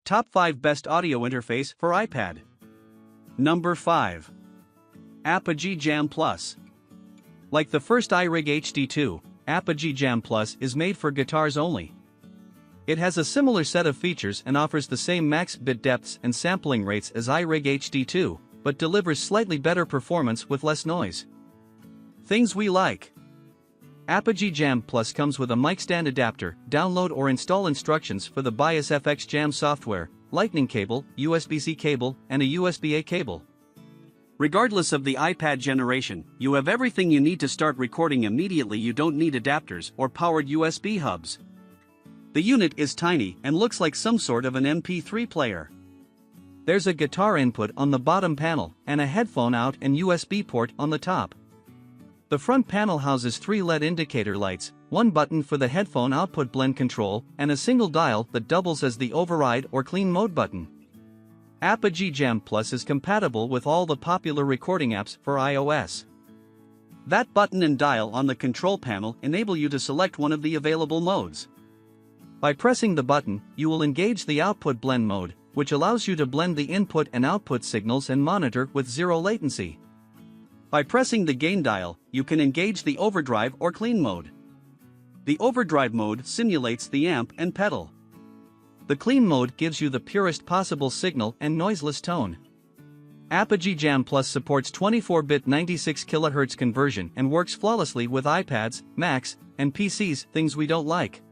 Top 5 Best Audio Interface for iPad. Number 5. Apogee Jam Plus. Like the first iRig HD2, Apogee Jam Plus is made for guitars only. It has a similar set of features and offers the same max bit depths and sampling rates as iRig HD2, but delivers slightly better performance with less noise. Things we like. Apogee Jam Plus comes with a mic stand adapter, download or install instructions for the Bias FX Jam software, lightning cable, USB-C cable, and a USB-A cable. Regardless of the iPad generation, you have everything you need to start recording immediately. You don't need adapters or powered USB hubs. The unit is tiny and looks like some sort of an MP3 player. There's a guitar input on the bottom panel and a headphone out and USB port on the top. The front panel houses 3 LED indicator lights, 1 button for the headphone output blend control, and a single dial that doubles as the override or clean mode button. Apogee Jam Plus is compatible with all the popular recording apps for iOS. That button and dial on the control panel enable you to select one of the available modes. By pressing the button, you will engage the output blend mode, which allows you to blend the input and output signals and monitor with 0 latency. By pressing the gain dial, you can engage the overdrive or clean mode. The overdrive mode simulates the amp and pedal. The clean mode gives you the purest possible signal and noiseless tone. Apogee Jam Plus supports 24-bit 96 kHz conversion and works flawlessly with iPads, Macs, and PCs, things we don't like.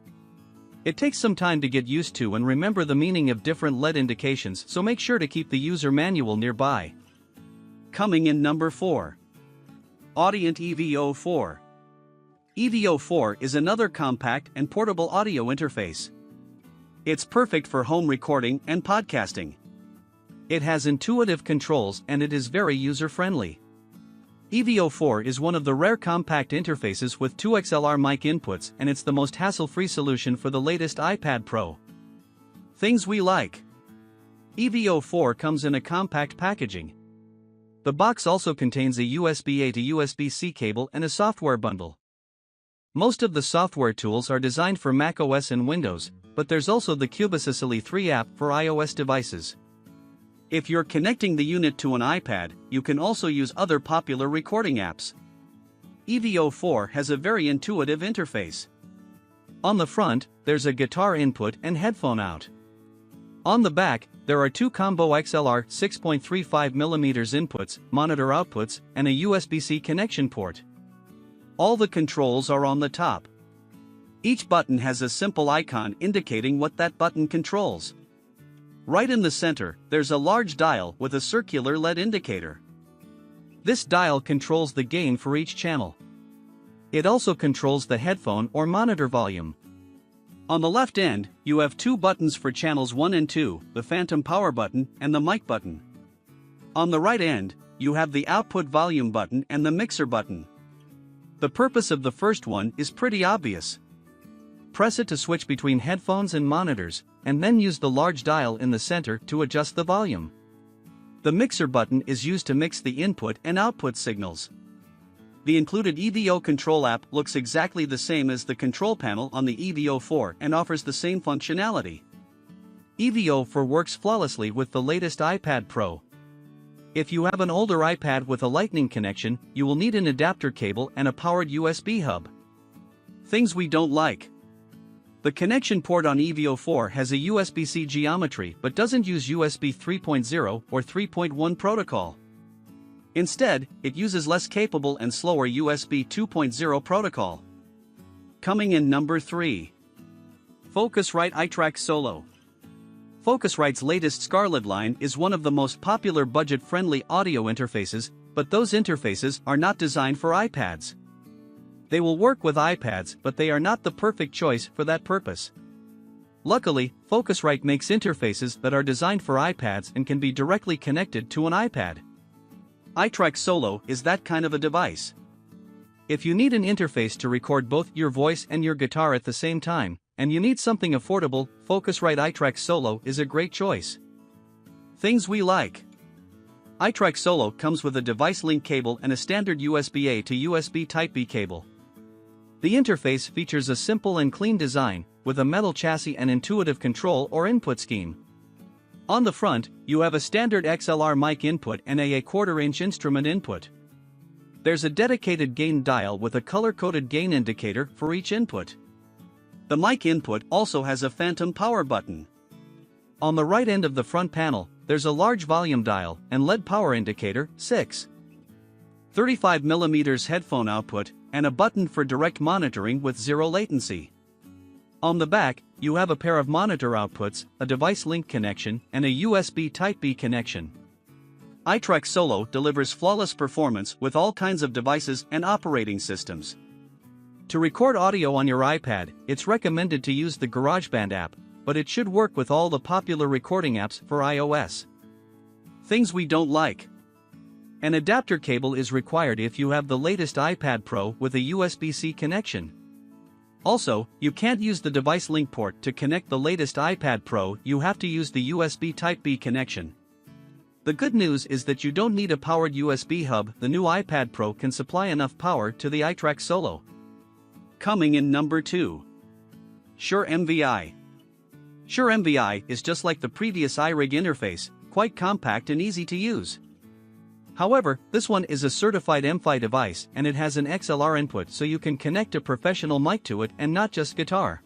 It takes some time to get used to and remember the meaning of different LED indications, so make sure to keep the user manual nearby. Coming in number 4. Audient EVO 4. EVO 4 is another compact and portable audio interface. It's perfect for home recording and podcasting. It has intuitive controls and it is very user-friendly. EVO 4 is one of the rare compact interfaces with 2 XLR mic inputs, and it's the most hassle-free solution for the latest iPad Pro. Things we like. EVO 4 comes in a compact packaging. The box also contains a USB-A to USB-C cable and a software bundle. Most of the software tools are designed for macOS and Windows, but there's also the Cubasicily 3 app for iOS devices. If you're connecting the unit to an iPad, you can also use other popular recording apps. EVO 4 has a very intuitive interface. On the front, there's a guitar input and headphone out. On the back, there are 2 combo XLR 6.35mm inputs, monitor outputs, and a USB-C connection port. All the controls are on the top. Each button has a simple icon indicating what that button controls. Right in the center, there's a large dial with a circular LED indicator. This dial controls the gain for each channel. It also controls the headphone or monitor volume. On the left end, you have 2 buttons for channels 1 and 2, the phantom power button and the mic button. On the right end, you have the output volume button and the mixer button. The purpose of the first one is pretty obvious. Press it to switch between headphones and monitors, and then use the large dial in the center to adjust the volume. The mixer button is used to mix the input and output signals. The included EVO control app looks exactly the same as the control panel on the EVO 4 and offers the same functionality. EVO 4 works flawlessly with the latest iPad Pro. If you have an older iPad with a lightning connection, you will need an adapter cable and a powered USB hub. Things we don't like. The connection port on EVO 4 has a USB-C geometry but doesn't use USB 3.0 or 3.1 protocol. Instead, it uses less capable and slower USB 2.0 protocol. Coming in number 3. Focusrite iTrack Solo. Focusrite's latest Scarlett line is one of the most popular budget-friendly audio interfaces, but those interfaces are not designed for iPads. They will work with iPads, but they are not the perfect choice for that purpose. Luckily, Focusrite makes interfaces that are designed for iPads and can be directly connected to an iPad. iTrack Solo is that kind of a device. If you need an interface to record both your voice and your guitar at the same time, and you need something affordable, Focusrite iTrack Solo is a great choice. Things we like. iTrack Solo comes with a device link cable and a standard USB-A to USB Type-B cable. The interface features a simple and clean design, with a metal chassis and intuitive control or input scheme. On the front, you have a standard XLR mic input and a 1/4-inch instrument input. There's a dedicated gain dial with a color-coded gain indicator for each input. The mic input also has a phantom power button. On the right end of the front panel, there's a large volume dial and LED power indicator, 35mm headphone output, and a button for direct monitoring with zero latency. On the back, you have a pair of monitor outputs, a device link connection, and a USB Type-B connection. iTrack Solo delivers flawless performance with all kinds of devices and operating systems. To record audio on your iPad, it's recommended to use the GarageBand app, but it should work with all the popular recording apps for iOS. Things we don't like. An adapter cable is required if you have the latest iPad Pro with a USB-C connection. Also, you can't use the device link port to connect the latest iPad Pro, you have to use the USB Type-B connection. The good news is that you don't need a powered USB hub, the new iPad Pro can supply enough power to the iTrack Solo. Coming in number 2. Shure MVi. Shure MVi is just like the previous iRig interface, quite compact and easy to use. However, this one is a certified MVi device and it has an XLR input so you can connect a professional mic to it and not just guitar.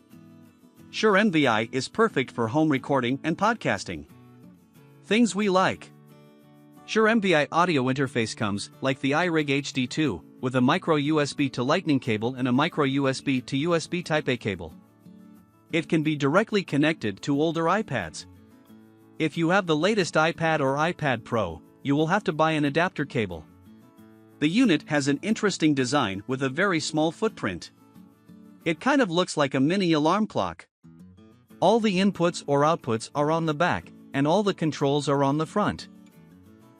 Shure MVi is perfect for home recording and podcasting. Things we like. Shure MVi audio interface comes, like the iRig HD2, with a micro USB to Lightning cable and a micro USB to USB Type-A cable. It can be directly connected to older iPads. If you have the latest iPad or iPad Pro, you will have to buy an adapter cable. The unit has an interesting design with a very small footprint. It kind of looks like a mini alarm clock. All the inputs or outputs are on the back, and all the controls are on the front.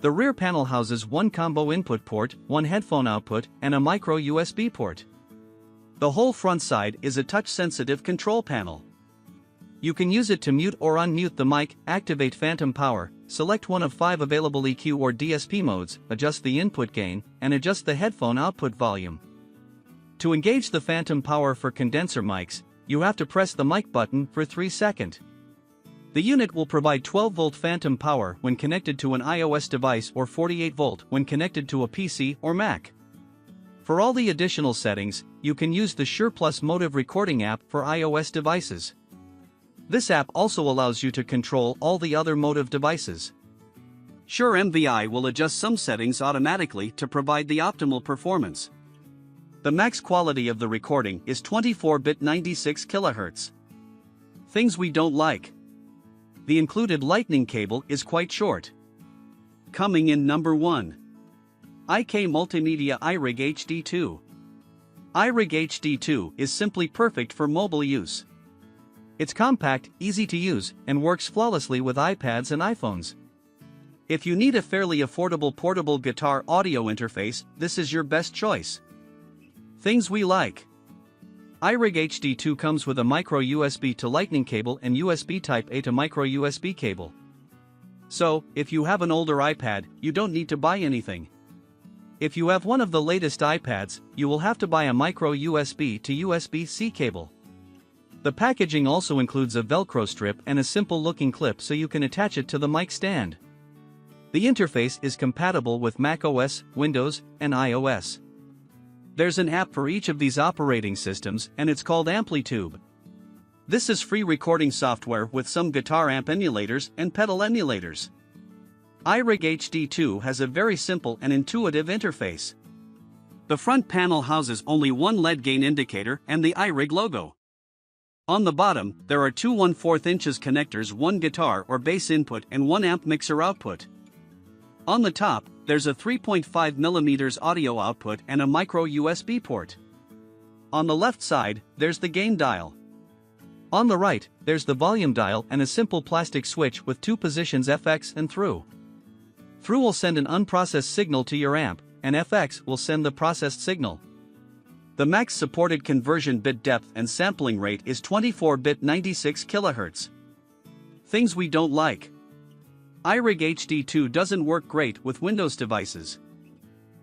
The rear panel houses one combo input port, one headphone output, and a micro USB port. The whole front side is a touch-sensitive control panel. You can use it to mute or unmute the mic, activate phantom power, select one of 5 available EQ or DSP modes, adjust the input gain, and adjust the headphone output volume. To engage the phantom power for condenser mics, you have to press the mic button for 3 seconds. The unit will provide 12-volt phantom power when connected to an iOS device or 48-volt when connected to a PC or Mac. For all the additional settings, you can use the Shure Plus Motive Recording app for iOS devices. This app also allows you to control all the other Motive devices. Shure MVi will adjust some settings automatically to provide the optimal performance. The max quality of the recording is 24-bit 96 kHz. Things we don't like. The included lightning cable is quite short. Coming in number 1. IK Multimedia iRig HD2. iRig HD2 is simply perfect for mobile use. It's compact, easy to use, and works flawlessly with iPads and iPhones. If you need a fairly affordable portable guitar audio interface, this is your best choice. Things we like. iRig HD2 comes with a micro USB to Lightning cable and USB Type-A to micro USB cable. So, if you have an older iPad, you don't need to buy anything. If you have one of the latest iPads, you will have to buy a micro USB to USB-C cable. The packaging also includes a Velcro strip and a simple-looking clip so you can attach it to the mic stand. The interface is compatible with macOS, Windows, and iOS. There's an app for each of these operating systems and it's called Amplitube. This is free recording software with some guitar amp emulators and pedal emulators. iRig HD2 has a very simple and intuitive interface. The front panel houses only one LED gain indicator and the iRig logo. On the bottom, there are two 1/4 inches connectors, one guitar or bass input and one amp mixer output. On the top, there's a 3.5mm audio output and a micro USB port. On the left side, there's the gain dial. On the right, there's the volume dial and a simple plastic switch with 2 positions, FX and through. Through will send an unprocessed signal to your amp, and FX will send the processed signal. The max supported conversion bit depth and sampling rate is 24-bit 96 kHz. Things we don't like. iRig HD2 doesn't work great with Windows devices.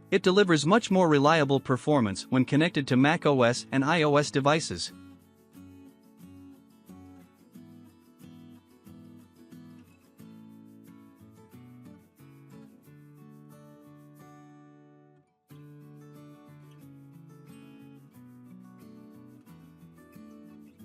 It delivers much more reliable performance when connected to macOS and iOS devices.